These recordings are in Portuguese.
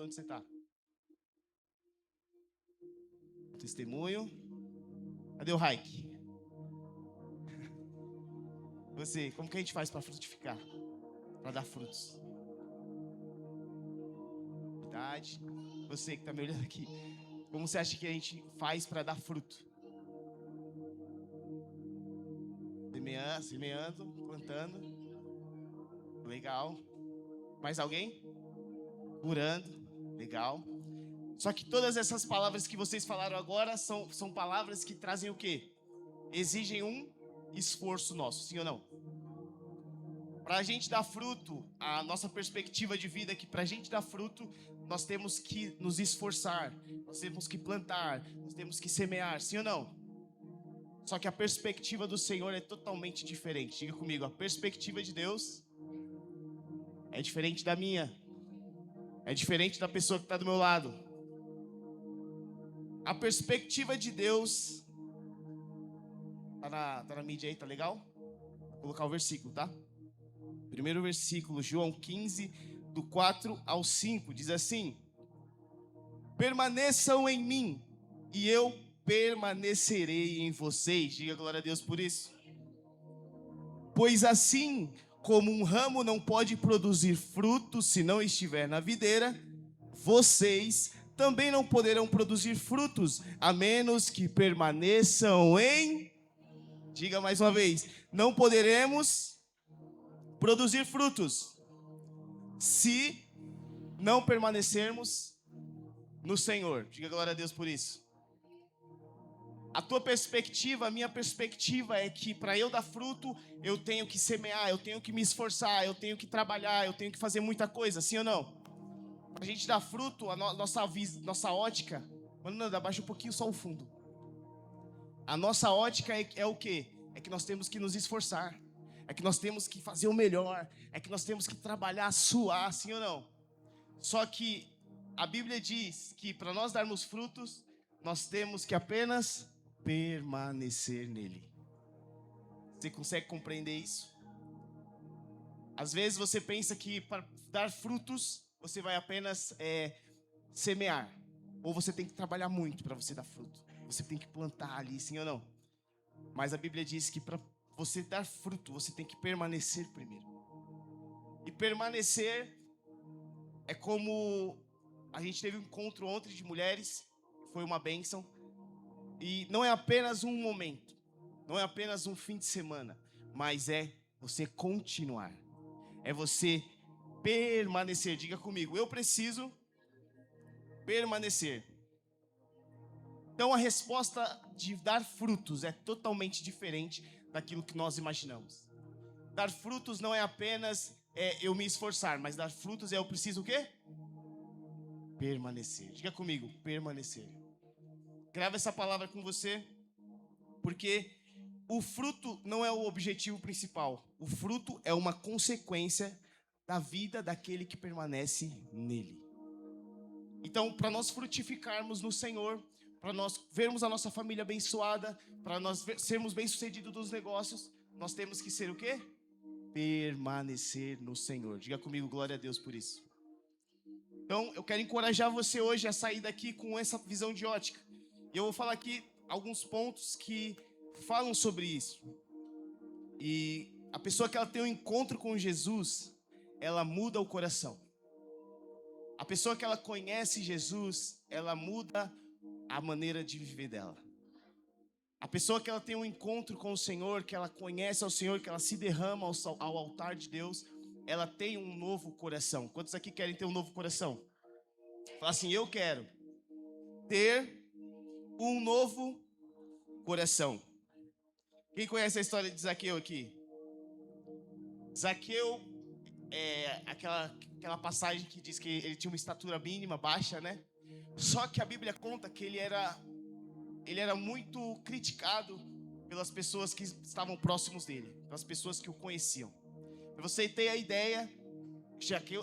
onde você está? Testemunho. Cadê o Raik? Você, como que a gente faz para frutificar? Para dar frutos? Verdade. Você que está me olhando aqui, como você acha que a gente faz para dar fruto? Semeando, plantando. Legal. Mais alguém? Curando. Legal. Só que todas essas palavras que vocês falaram agora são palavras que trazem o quê? Exigem um esforço nosso, sim ou não? Para a gente dar fruto, a nossa perspectiva de vida é que para a gente dar fruto, nós temos que nos esforçar, nós temos que plantar, nós temos que semear, sim ou não? Só que a perspectiva do Senhor é totalmente diferente. Diga comigo, a perspectiva de Deus é diferente da minha. É diferente da pessoa que está do meu lado. A perspectiva de Deus... Tá na mídia aí, tá legal? Vou colocar o versículo, tá? Primeiro versículo, João 15, do 4 ao 5, diz assim: permaneçam em mim, e eu permanecerei em vocês. Diga glória a Deus por isso. Pois assim como um ramo não pode produzir frutos se não estiver na videira, vocês também não poderão produzir frutos, a menos que permaneçam em... Diga mais uma vez, não poderemos produzir frutos se não permanecermos no Senhor. Diga glória a Deus por isso. A tua perspectiva, a minha perspectiva é que para eu dar fruto, eu tenho que semear, eu tenho que me esforçar, eu tenho que trabalhar, eu tenho que fazer muita coisa, sim ou não? Para a gente dar fruto, a nossa ótica... Mano, Nanda, abaixa um pouquinho só o fundo. A nossa ótica é o quê? É que nós temos que nos esforçar. É que nós temos que fazer o melhor. É que nós temos que trabalhar, suar, sim ou não? Só que a Bíblia diz que para nós darmos frutos, nós temos que apenas permanecer nele. Você consegue compreender isso? Às vezes você pensa que para dar frutos, você vai apenas semear. Ou você tem que trabalhar muito para você dar fruto. Você tem que plantar ali, sim ou não? Mas a Bíblia diz que para você dar fruto, você tem que permanecer primeiro. E permanecer é como... A gente teve um encontro ontem de mulheres, foi uma bênção. E não é apenas um momento, não é apenas um fim de semana, mas é você continuar. É você permanecer. Diga comigo, eu preciso permanecer. Então a resposta de dar frutos é totalmente diferente daquilo que nós imaginamos. Dar frutos não é apenas eu me esforçar, mas dar frutos é eu preciso o quê? Permanecer. Diga comigo, permanecer. Grava essa palavra com você, porque o fruto não é o objetivo principal. O fruto é uma consequência da vida daquele que permanece nele. Então, para nós frutificarmos no Senhor, para nós vermos a nossa família abençoada, para nós sermos bem-sucedidos nos negócios, nós temos que ser o quê? Permanecer no Senhor. Diga comigo, glória a Deus por isso. Então, eu quero encorajar você hoje a sair daqui com essa visão de ótica. E eu vou falar aqui alguns pontos que falam sobre isso. E a pessoa que ela tem um encontro com Jesus, ela muda o coração. A pessoa que ela conhece Jesus, ela muda a maneira de viver dela. A pessoa que ela tem um encontro com o Senhor, que ela conhece ao Senhor, que ela se derrama ao altar de Deus, ela tem um novo coração. Quantos aqui querem ter um novo coração? Fala assim, eu quero ter um novo coração. Quem conhece a história de Zaqueu aqui? Zaqueu é aquela passagem que diz que ele tinha uma estatura mínima, baixa, né? Só que a Bíblia conta que ele era muito criticado pelas pessoas que estavam próximos dele, pelas pessoas que o conheciam. Para você ter a ideia,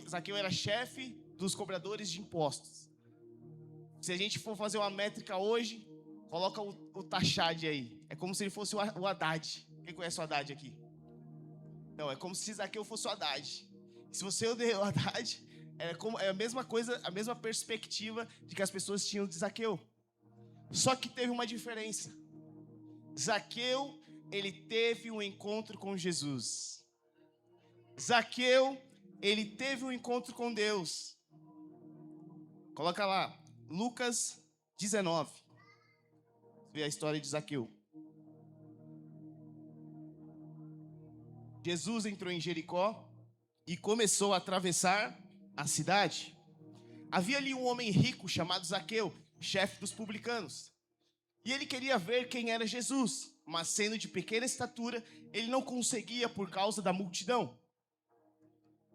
Zaqueu era chefe dos cobradores de impostos. Se a gente for fazer uma métrica hoje, coloca o Taxade aí. É como se ele fosse o Haddad. Quem conhece o Haddad aqui? Não, é como se Zaqueu fosse o Haddad. E se você odeia o Haddad, É a mesma coisa, a mesma perspectiva de que as pessoas tinham de Zaqueu. Só que teve uma diferença. Zaqueu, ele teve um encontro com Jesus. Zaqueu, ele teve um encontro com Deus. Coloca lá, Lucas 19. Vê a história de Zaqueu. Jesus entrou em Jericó e começou a atravessar a cidade. Havia ali um homem rico chamado Zaqueu, chefe dos publicanos. E ele queria ver quem era Jesus, mas sendo de pequena estatura, ele não conseguia por causa da multidão.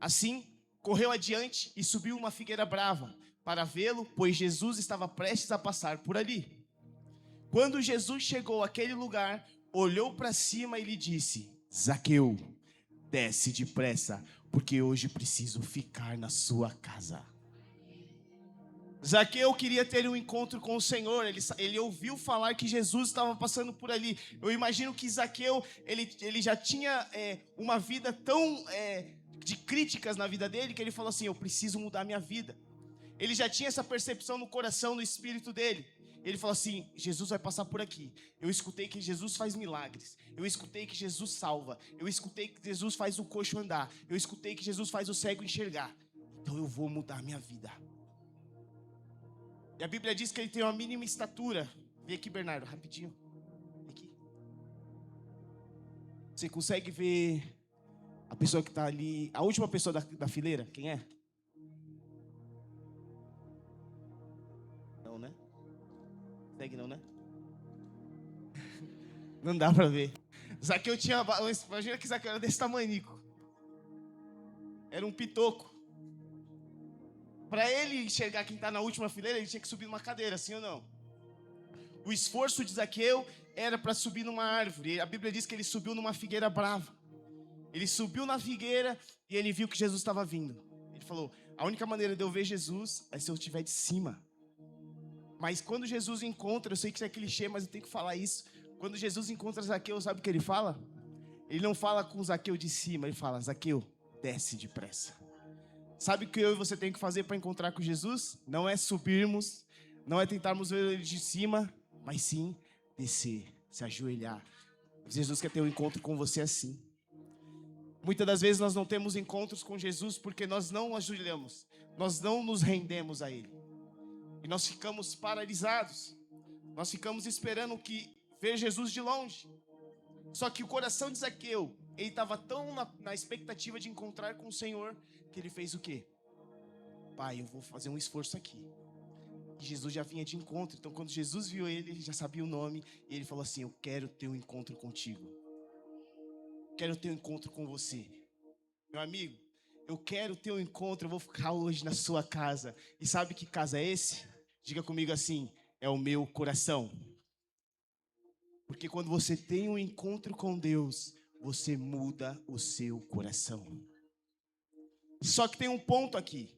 Assim, correu adiante e subiu uma figueira brava para vê-lo, pois Jesus estava prestes a passar por ali. Quando Jesus chegou àquele lugar, olhou para cima e lhe disse: Zaqueu, desce depressa, porque hoje preciso ficar na sua casa. Zaqueu queria ter um encontro com o Senhor. Ele ouviu falar que Jesus estava passando por ali. Eu imagino que Zaqueu, ele já tinha uma vida tão de críticas na vida dele, que ele falou assim: eu preciso mudar minha vida. Ele já tinha essa percepção no coração, no espírito dele. Ele falou assim: Jesus vai passar por aqui. Eu escutei que Jesus faz milagres. Eu escutei que Jesus salva. Eu escutei que Jesus faz o coxo andar. Eu escutei que Jesus faz o cego enxergar. Então eu vou mudar minha vida. E a Bíblia diz que ele tem uma mínima estatura. Vem aqui, Bernardo, rapidinho. Vem aqui. Você consegue ver a pessoa que está ali, a última pessoa da fileira? Quem é? Não, né? Segue não, né? Não dá pra ver. Zaqueu tinha... Imagina que Zaqueu era desse tamanico. Era um pitoco. Para ele enxergar quem está na última fileira, ele tinha que subir numa cadeira, sim ou não? O esforço de Zaqueu era para subir numa árvore. A Bíblia diz que ele subiu numa figueira brava. Ele subiu na figueira e ele viu que Jesus estava vindo. Ele falou: a única maneira de eu ver Jesus é se eu estiver de cima. Mas quando Jesus encontra, eu sei que isso é clichê, mas eu tenho que falar isso. Quando Jesus encontra Zaqueu, sabe o que ele fala? Ele não fala com Zaqueu de cima, ele fala: Zaqueu, desce depressa. Sabe o que eu e você tem que fazer para encontrar com Jesus? Não é subirmos, não é tentarmos ver ele de cima, mas sim descer, se ajoelhar. Jesus quer ter um encontro com você assim. Muitas das vezes nós não temos encontros com Jesus porque nós não ajoelhamos, nós não nos rendemos a Ele. E nós ficamos paralisados, nós ficamos esperando ver Jesus de longe. Só que o coração de Zaqueu, ele estava tão na expectativa de encontrar com o Senhor, que ele fez o quê? Pai, eu vou fazer um esforço aqui. E Jesus já vinha de encontro. Então quando Jesus viu ele, ele já sabia o nome. E ele falou assim: eu quero ter um encontro contigo. Quero ter um encontro com você. Meu amigo, eu quero ter um encontro. Eu vou ficar hoje na sua casa. E sabe que casa é esse? Diga comigo assim: é o meu coração. Porque quando você tem um encontro com Deus, você muda o seu coração. Só que tem um ponto aqui.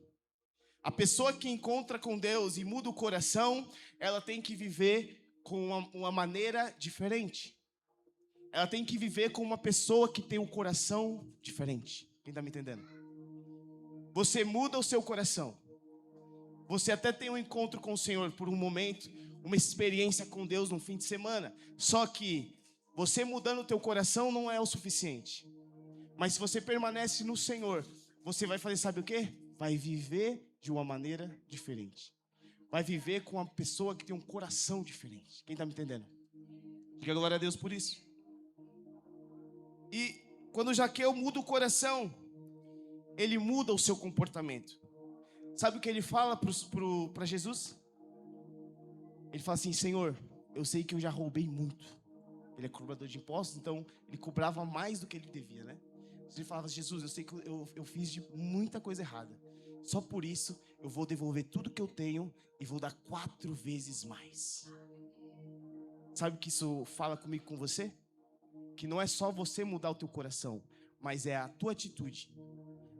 A pessoa que encontra com Deus e muda o coração, ela tem que viver com uma maneira diferente. Ela tem que viver com uma pessoa que tem um coração diferente. Quem está me entendendo? Você muda o seu coração. Você até tem um encontro com o Senhor por um momento, uma experiência com Deus no fim de semana. Só que você mudando o teu coração não é o suficiente. Mas se você permanece no Senhor, você vai fazer, sabe o quê? Vai viver de uma maneira diferente. Vai viver com uma pessoa que tem um coração diferente. Quem está me entendendo? Diga glória a Deus por isso. E quando Zaqueu muda o coração, ele muda o seu comportamento. Sabe o que ele fala para Jesus? Ele fala assim: Senhor, eu sei que eu já roubei muito. Ele é cobrador de impostos, então ele cobrava mais do que ele devia, né? Ele falava: Jesus, eu sei que eu fiz de muita coisa errada. Só por isso eu vou devolver tudo que eu tenho e vou dar 4 vezes mais. Sabe o que isso fala comigo, com você? Que não é só você mudar o teu coração, mas é a tua atitude.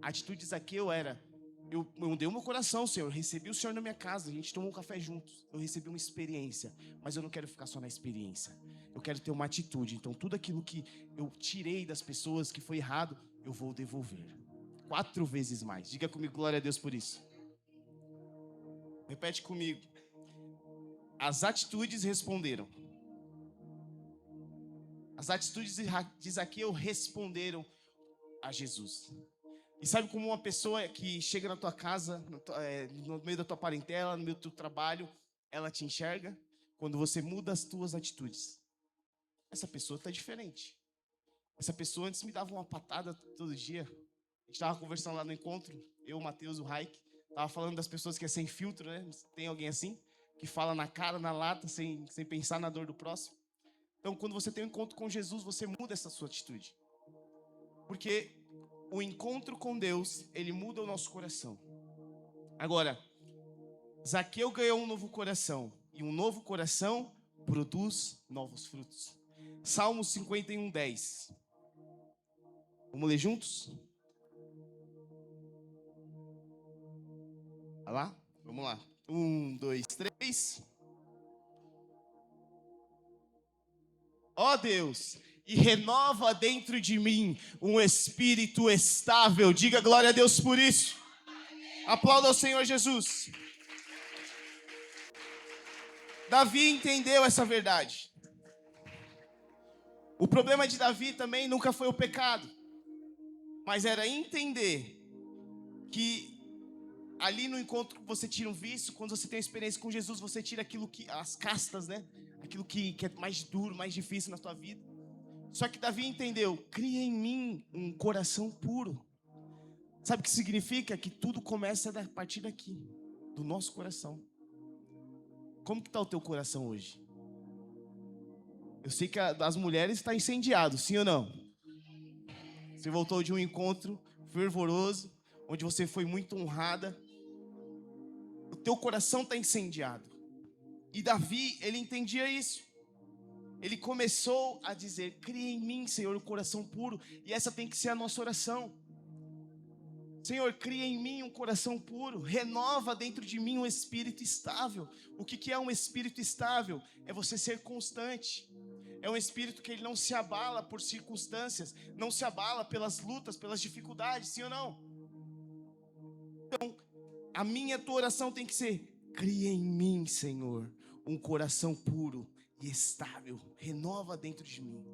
A atitude de Zaqueu era: eu mudei o meu coração, Senhor, eu recebi o Senhor na minha casa, a gente tomou um café juntos, eu recebi uma experiência, mas eu não quero ficar só na experiência, eu quero ter uma atitude. Então tudo aquilo que eu tirei das pessoas que foi errado, eu vou devolver 4 vezes mais. Diga comigo glória a Deus por isso. Repete comigo. As atitudes responderam. As atitudes de Zaqueu responderam a Jesus. E sabe como uma pessoa que chega na tua casa, no meio da tua parentela, no meio do teu trabalho, ela te enxerga? Quando você muda as tuas atitudes. Essa pessoa está diferente. Essa pessoa antes me dava uma patada todo dia. A gente estava conversando lá no encontro, eu, o Matheus, o Raik. Estava falando das pessoas que é sem filtro, né? Tem alguém assim? Que fala na cara, na lata, sem pensar na dor do próximo. Então, quando você tem um encontro com Jesus, você muda essa sua atitude. Porque o encontro com Deus, ele muda o nosso coração. Agora, Zaqueu ganhou um novo coração. E um novo coração produz novos frutos. Salmo 51, 10. Vamos ler juntos? Vai lá? Vamos lá. 1, 2, 3. Ó Deus, e renova dentro de mim um espírito estável. Diga glória a Deus por isso. Aplauda ao Senhor Jesus. Davi entendeu essa verdade. O problema de Davi também nunca foi o pecado, mas era entender que ali no encontro você tira um vício. Quando você tem uma experiência com Jesus, você tira aquilo que, as castas, né? Aquilo que é mais duro, mais difícil na tua vida. Só que Davi entendeu, cria em mim um coração puro. Sabe o que significa? Que tudo começa a partir daqui, do nosso coração. Como que está o teu coração hoje? Eu sei que das mulheres está incendiado, sim ou não? Você voltou de um encontro fervoroso, onde você foi muito honrada. O teu coração está incendiado. E Davi, ele entendia isso. Ele começou a dizer, cria em mim, Senhor, um coração puro. E essa tem que ser a nossa oração. Senhor, cria em mim um coração puro, renova dentro de mim um espírito estável. O que é um espírito estável? É você ser constante. É um espírito que ele não se abala por circunstâncias, não se abala pelas lutas, pelas dificuldades, sim ou não? Então, a minha tua oração tem que ser, cria em mim, Senhor, um coração puro e estável. Renova dentro de mim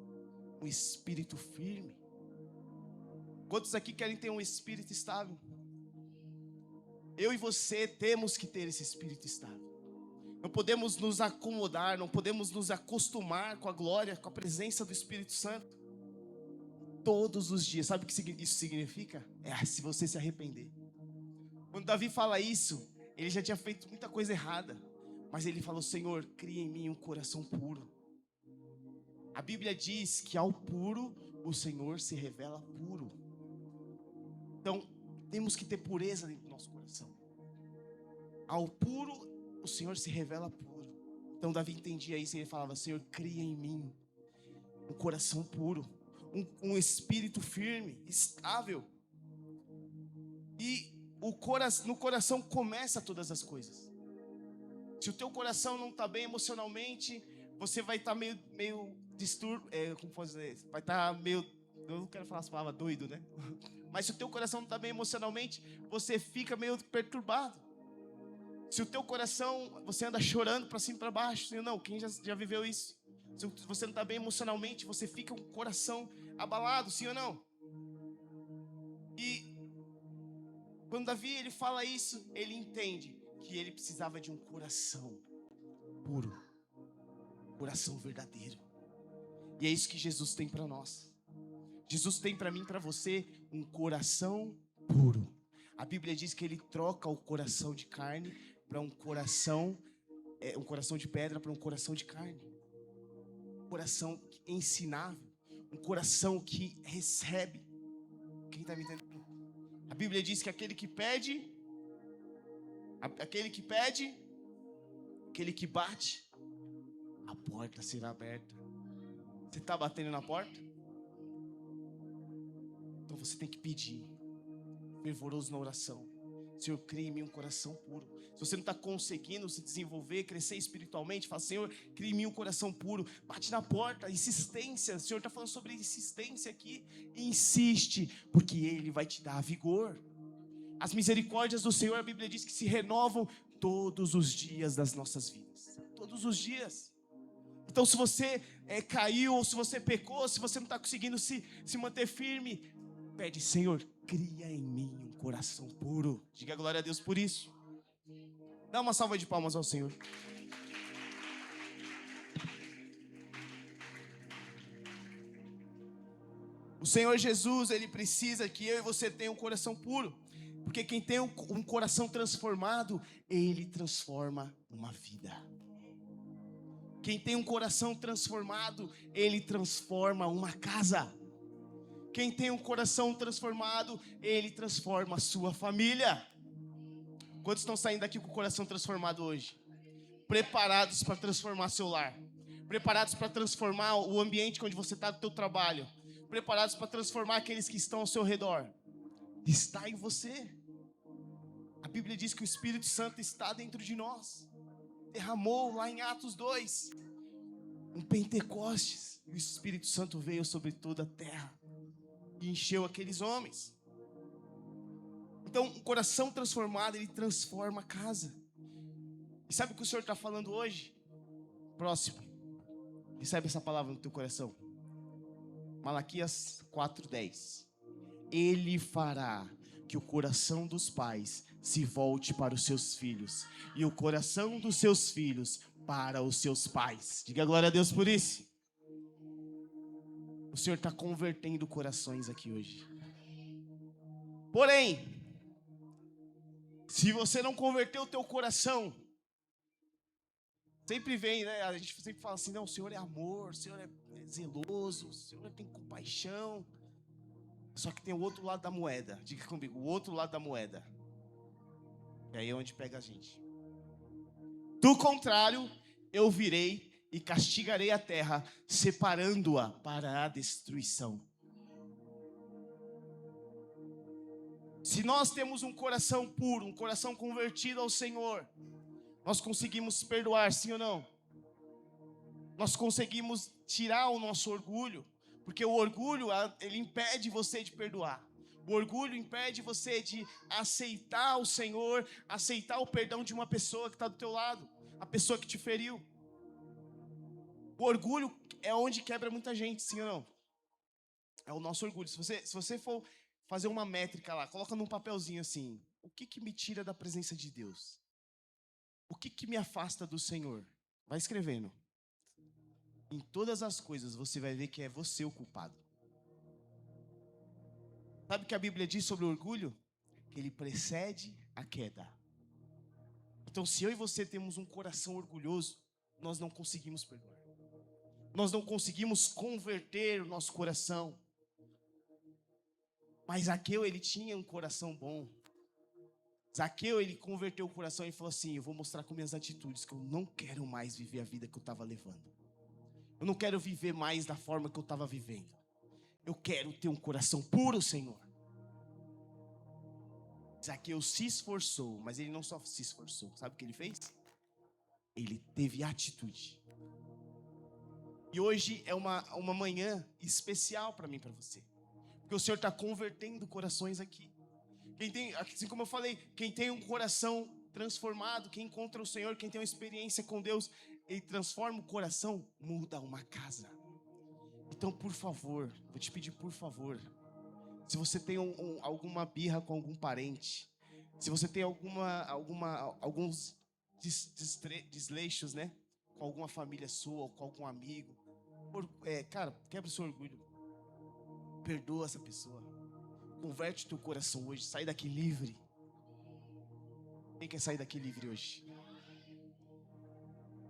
um espírito firme. Quantos aqui querem ter um espírito estável? Eu e você temos que ter esse espírito estável. Não podemos nos acomodar, não podemos nos acostumar com a glória, com a presença do Espírito Santo. Todos os dias. Sabe o que isso significa? É se você se arrepender. Quando Davi fala isso, ele já tinha feito muita coisa errada. Mas ele falou, Senhor, cria em mim um coração puro. A Bíblia diz que ao puro, o Senhor se revela puro. Então, temos que ter pureza dentro do nosso coração. Ao puro, o Senhor se revela puro. Então, Davi entendia isso e ele falava, Senhor, cria em mim um coração puro, um espírito firme, estável. E no coração começa todas as coisas. Se o teu coração não está bem emocionalmente, você vai estar meio distúrbio, como posso dizer? Vai estar meio, eu não quero falar as palavras doido, né? Mas se o teu coração não está bem emocionalmente, você fica meio perturbado. Se o teu coração, você anda chorando para cima e para baixo, não, quem já viveu isso? Se você não está bem emocionalmente, você fica com o coração abalado, sim ou não? E quando Davi ele fala isso, ele entende que ele precisava de um coração puro, coração verdadeiro. E é isso que Jesus tem para nós. Jesus tem para mim e para você um coração puro. A Bíblia diz que ele troca o coração de carne para um coração de pedra para um coração de carne. Um coração ensinável, um coração que recebe. Quem está me entendendo? A Bíblia diz que aquele que bate, a porta será aberta. Você está batendo na porta? Então você tem que pedir, fervoroso na oração. Senhor, cria em mim um coração puro. Se você não está conseguindo se desenvolver, crescer espiritualmente, fala, Senhor, cria em mim um coração puro. Bate na porta, insistência. O Senhor está falando sobre insistência aqui. Insiste, porque Ele vai te dar vigor. As misericórdias do Senhor, a Bíblia diz que se renovam todos os dias das nossas vidas. Todos os dias. Então, se você caiu, ou se você pecou, se você não está conseguindo se manter firme, pede: Senhor, cria em mim um coração puro. Diga glória a Deus por isso. Dá uma salva de palmas ao Senhor. O Senhor Jesus, Ele precisa que eu e você tenham um coração puro. Porque quem tem um coração transformado, Ele transforma uma vida. Quem tem um coração transformado, Ele transforma uma casa. Quem tem um coração transformado, Ele transforma a sua família. Quantos estão saindo daqui com o coração transformado hoje? Preparados para transformar seu lar. Preparados para transformar o ambiente onde você está do teu trabalho. Preparados para transformar aqueles que estão ao seu redor. Está em você. A Bíblia diz que o Espírito Santo está dentro de nós. Derramou lá em Atos 2. Um Pentecostes. E o Espírito Santo veio sobre toda a terra. E encheu aqueles homens. Então, um coração transformado, ele transforma a casa. E sabe o que o Senhor está falando hoje? Próximo. Recebe essa palavra no teu coração. Malaquias 4:10. Ele fará que o coração dos pais se volte para os seus filhos, e o coração dos seus filhos para os seus pais. Diga glória a Deus por isso. O Senhor está convertendo corações aqui hoje. Porém, se você não converter o teu coração, sempre vem, né? A gente sempre fala assim: não, o Senhor é amor, o Senhor é zeloso, o Senhor tem compaixão. Só que tem o outro lado da moeda. Diga comigo, o outro lado da moeda. E aí é onde pega a gente. Do contrário, eu virei e castigarei a terra, separando-a para a destruição. Se nós temos um coração puro, um coração convertido ao Senhor, nós conseguimos perdoar, sim ou não? Nós conseguimos tirar o nosso orgulho, porque o orgulho, ele impede você de perdoar. O orgulho impede você de aceitar o Senhor, aceitar o perdão de uma pessoa que está do teu lado, a pessoa que te feriu. O orgulho é onde quebra muita gente, sim ou não? É o nosso orgulho. Se você for fazer uma métrica lá, coloca num papelzinho assim: o que me tira da presença de Deus? O que me afasta do Senhor? Vai escrevendo. Em todas as coisas você vai ver que é você o culpado. Sabe o que a Bíblia diz sobre o orgulho? Que ele precede a queda. Então, se eu e você temos um coração orgulhoso, nós não conseguimos perdoar. Nós não conseguimos converter o nosso coração. Mas Zaqueu, ele tinha um coração bom. Zaqueu, ele converteu o coração e falou assim: eu vou mostrar com minhas atitudes que eu não quero mais viver a vida que eu estava levando. Eu não quero viver mais da forma que eu estava vivendo. Eu quero ter um coração puro, Senhor. Zaqueu se esforçou, mas ele não só se esforçou. Sabe o que ele fez? Ele teve atitude. E hoje é uma manhã especial para mim e para você. Porque o Senhor está convertendo corações aqui. Quem tem, assim como eu falei, quem tem um coração transformado, quem encontra o Senhor, quem tem uma experiência com Deus, ele transforma o coração, muda uma casa. Então, por favor, vou te pedir, por favor, se você tem alguma birra com algum parente, se você tem alguns desleixos, né, com alguma família sua, ou com algum amigo, cara, quebra o seu orgulho, perdoa essa pessoa, converte o teu coração hoje, sai daqui livre. Quem quer sair daqui livre hoje?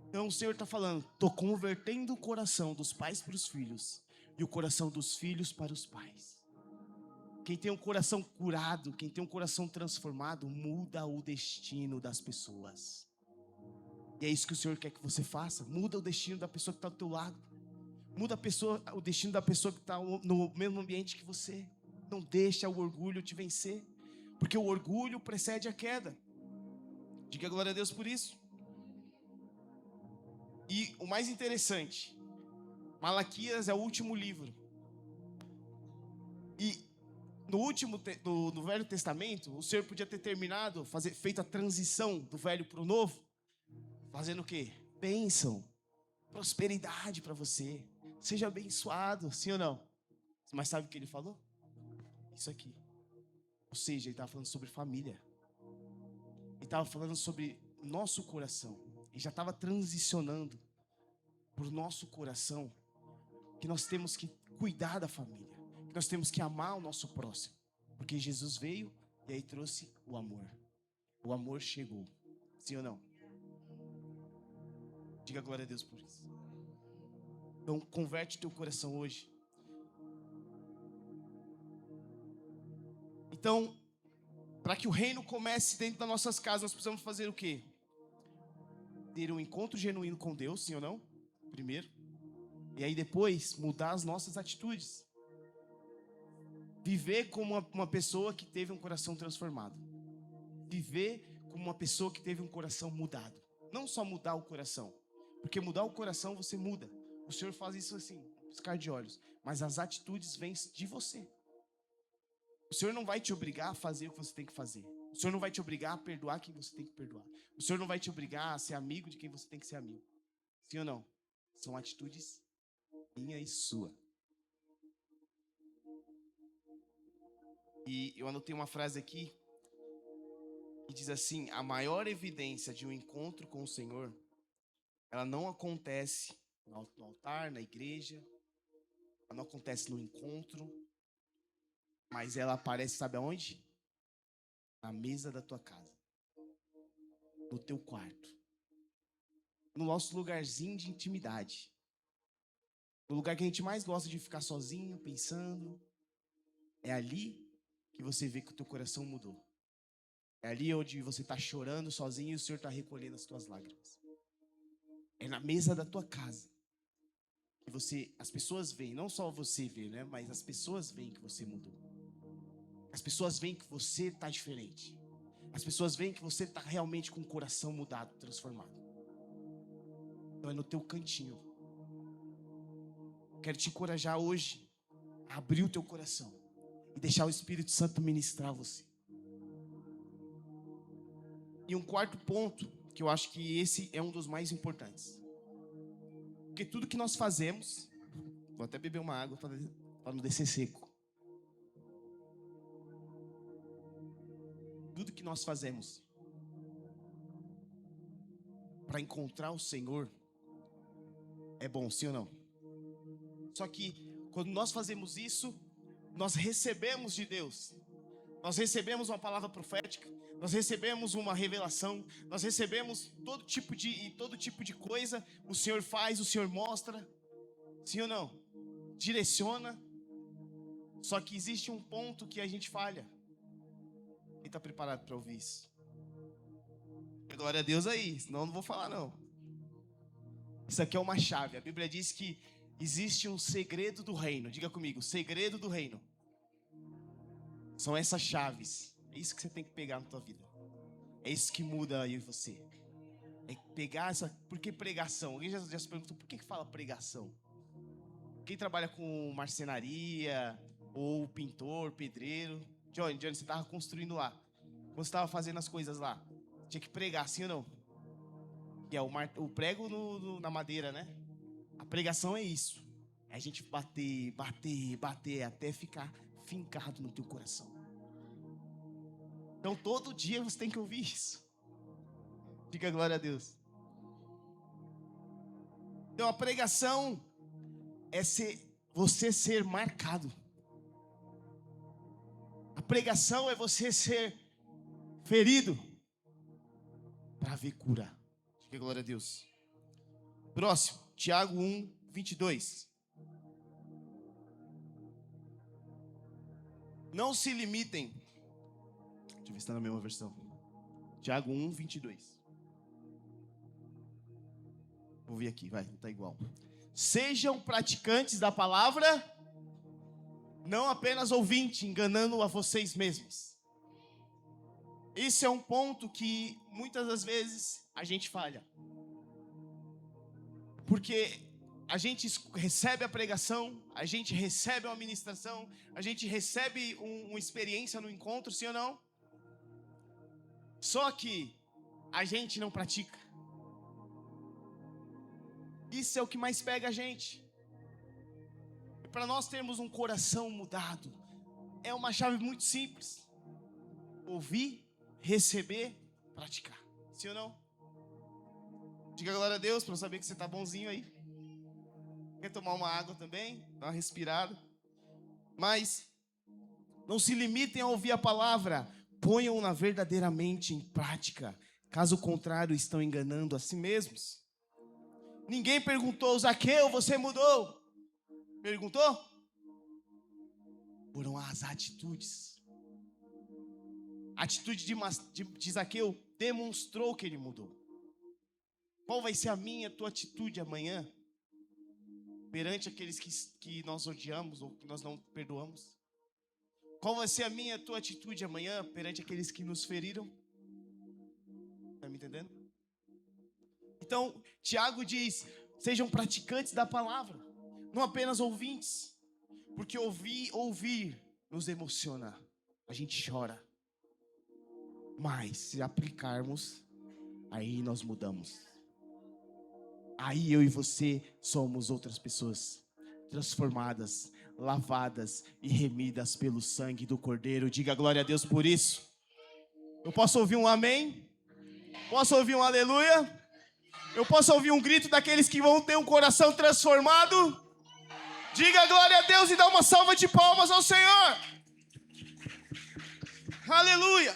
Então o Senhor está falando: estou convertendo o coração dos pais para os filhos e o coração dos filhos para os pais. Quem tem um coração curado, quem tem um coração transformado, muda o destino das pessoas. E é isso que o Senhor quer que você faça. Muda o destino da pessoa que está do teu lado. Muda o destino da pessoa que está no mesmo ambiente que você. Não deixa o orgulho te vencer, porque o orgulho precede a queda. Diga glória a Deus por isso. E o mais interessante, Malaquias é o último livro. E No Velho Testamento, o Senhor podia ter terminado, feito a transição do velho para o novo, fazendo o quê? Bênção, prosperidade para você, seja abençoado, sim ou não? Mas sabe o que ele falou? Isso aqui. Ou seja, ele estava falando sobre família. Ele estava falando sobre nosso coração. Ele já estava transicionando para o nosso coração, que nós temos que cuidar da família, que nós temos que amar o nosso próximo, porque Jesus veio e aí trouxe o amor. O amor chegou, sim ou não? Diga glória a Deus por isso. Então converte teu coração hoje. Então, para que o reino comece dentro das nossas casas, nós precisamos fazer o quê? Ter um encontro genuíno com Deus, sim ou não? Primeiro. E aí depois, mudar as nossas atitudes. Viver como uma pessoa que teve um coração transformado. Viver como uma pessoa que teve um coração mudado. Não só mudar o coração. Porque mudar o coração você muda. O Senhor faz isso assim, piscar de olhos. Mas as atitudes vêm de você. O Senhor não vai te obrigar a fazer o que você tem que fazer. O Senhor não vai te obrigar a perdoar quem você tem que perdoar. O Senhor não vai te obrigar a ser amigo de quem você tem que ser amigo. Sim ou não? São atitudes minha e sua. E eu anotei uma frase aqui que diz assim: a maior evidência de um encontro com o Senhor, ela não acontece no altar, na igreja, ela não acontece no encontro, mas ela aparece, sabe aonde? Na mesa da tua casa, no teu quarto, no nosso lugarzinho de intimidade, no lugar que a gente mais gosta de ficar sozinho, pensando. É ali que você vê que o teu coração mudou. É ali onde você está chorando sozinho e o Senhor está recolhendo as tuas lágrimas. É na mesa da tua casa que as pessoas veem, não só você vê, né? Mas as pessoas veem que você mudou. As pessoas veem que você está diferente. As pessoas veem que você está realmente com o coração mudado, transformado. Então é no teu cantinho. Quero te encorajar hoje a abrir o teu coração e deixar o Espírito Santo ministrar você. E um quarto ponto, que eu acho que esse é um dos mais importantes. Porque tudo que nós fazemos... Vou até beber uma água para não descer seco. Tudo que nós fazemos para encontrar o Senhor é bom, sim ou não? Só que quando nós fazemos isso, nós recebemos de Deus. Nós recebemos uma palavra profética, nós recebemos uma revelação, nós recebemos todo tipo de coisa. O Senhor faz, o Senhor mostra, sim ou não? Direciona. Só que existe um ponto que a gente falha. Quem está preparado para ouvir isso? Glória a Deus aí, senão eu não vou falar não. Isso aqui é uma chave. A Bíblia diz que existe um segredo do reino. Diga comigo, segredo do reino. São essas chaves. É isso que você tem que pegar na tua vida. É isso que muda aí você. É pegar essa... Por que pregação? Alguém já se perguntou por que fala pregação? Quem trabalha com marcenaria, ou pintor, pedreiro. Johnny, você estava construindo lá. Quando você estava fazendo as coisas lá, tinha que pregar, sim ou não? Que é o prego na madeira, né? A pregação é isso. É a gente bater, até ficar fincado no teu coração. Então todo dia você tem que ouvir isso. Diga glória a Deus. Então a pregação é você ser marcado. A pregação é você ser ferido para ver cura. Diga glória a Deus. Próximo, Tiago 1:22. Não se limitem. Deixa eu ver se está na mesma versão. Tiago 1:22. Vou ver aqui, vai, tá igual. Sejam praticantes da palavra, não apenas ouvintes, enganando a vocês mesmos. Esse é um ponto que muitas das vezes a gente falha. Porque a gente recebe a pregação, a gente recebe uma ministração, a gente recebe uma experiência no encontro, sim ou não? Só que a gente não pratica. Isso é o que mais pega a gente. E para nós termos um coração mudado, é uma chave muito simples: ouvir, receber, praticar. Sim ou não? Diga glória a Deus para eu saber que você está bonzinho aí. Quer tomar uma água também? Dá uma respirada. Mas não se limitem a ouvir a palavra, ponham-na verdadeiramente em prática. Caso contrário, estão enganando a si mesmos. Ninguém perguntou: Zaqueu, você mudou? Perguntou? Foram as atitudes. A atitude de Zaqueu demonstrou que ele mudou. Qual vai ser a minha, a tua atitude amanhã perante aqueles que nós odiamos ou que nós não perdoamos? Qual vai ser a minha, a tua atitude amanhã perante aqueles que nos feriram? Está me entendendo? Então, Tiago diz: sejam praticantes da palavra, não apenas ouvintes. Porque ouvir nos emociona, a gente chora. Mas se aplicarmos, aí nós mudamos. Aí eu e você somos outras pessoas, transformadas, lavadas e remidas pelo sangue do Cordeiro. Diga glória a Deus por isso. Eu posso ouvir um amém? Posso ouvir um aleluia? Eu posso ouvir um grito daqueles que vão ter um coração transformado? Diga glória a Deus e dá uma salva de palmas ao Senhor. Aleluia.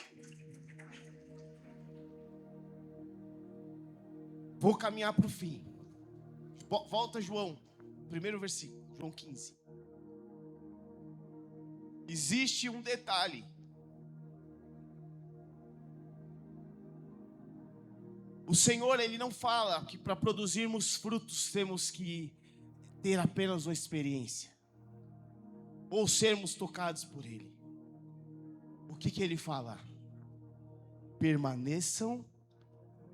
Vou caminhar para o fim. Volta João, primeiro versículo, João 15. Existe um detalhe. O Senhor, Ele não fala que para produzirmos frutos temos que ter apenas uma experiência ou sermos tocados por Ele. O que Ele fala? Permaneçam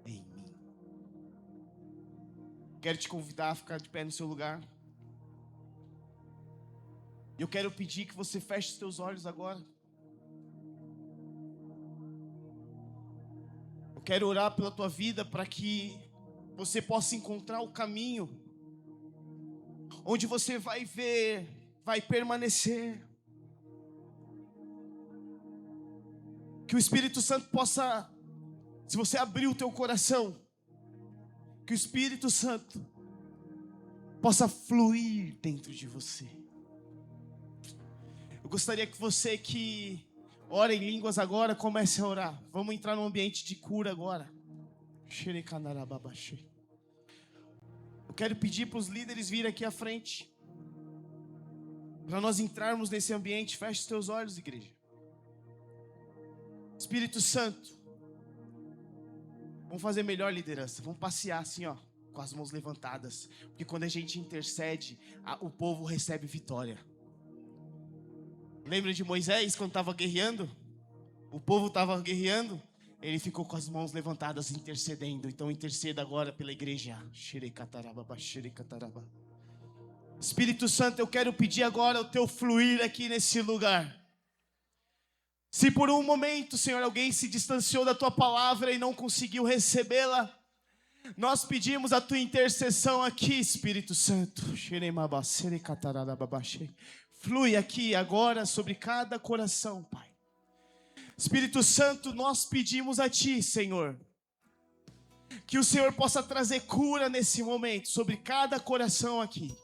em mim. Quero te convidar a ficar de pé no seu lugar. Eu quero pedir que você feche os teus olhos agora. Eu quero orar pela tua vida para que você possa encontrar o caminho onde você vai ver, vai permanecer. Que o Espírito Santo possa, se você abrir o teu coração, que o Espírito Santo possa fluir dentro de você. Eu gostaria que você que ora em línguas agora, comece a orar. Vamos entrar num ambiente de cura agora. Eu quero pedir para os líderes virem aqui à frente, para nós entrarmos nesse ambiente. Feche os teus olhos, igreja. Espírito Santo, vamos fazer melhor liderança. Vamos passear assim, ó, com as mãos levantadas. Porque quando a gente intercede, o povo recebe vitória. Lembra de Moisés quando estava guerreando? O povo estava guerreando. Ele ficou com as mãos levantadas intercedendo. Então interceda agora pela igreja. Espírito Santo, eu quero pedir agora o teu fluir aqui nesse lugar. Se por um momento, Senhor, alguém se distanciou da tua palavra e não conseguiu recebê-la, nós pedimos a tua intercessão aqui, Espírito Santo. Flui aqui agora sobre cada coração, Pai. Espírito Santo, nós pedimos a ti, Senhor, que o Senhor possa trazer cura nesse momento sobre cada coração aqui.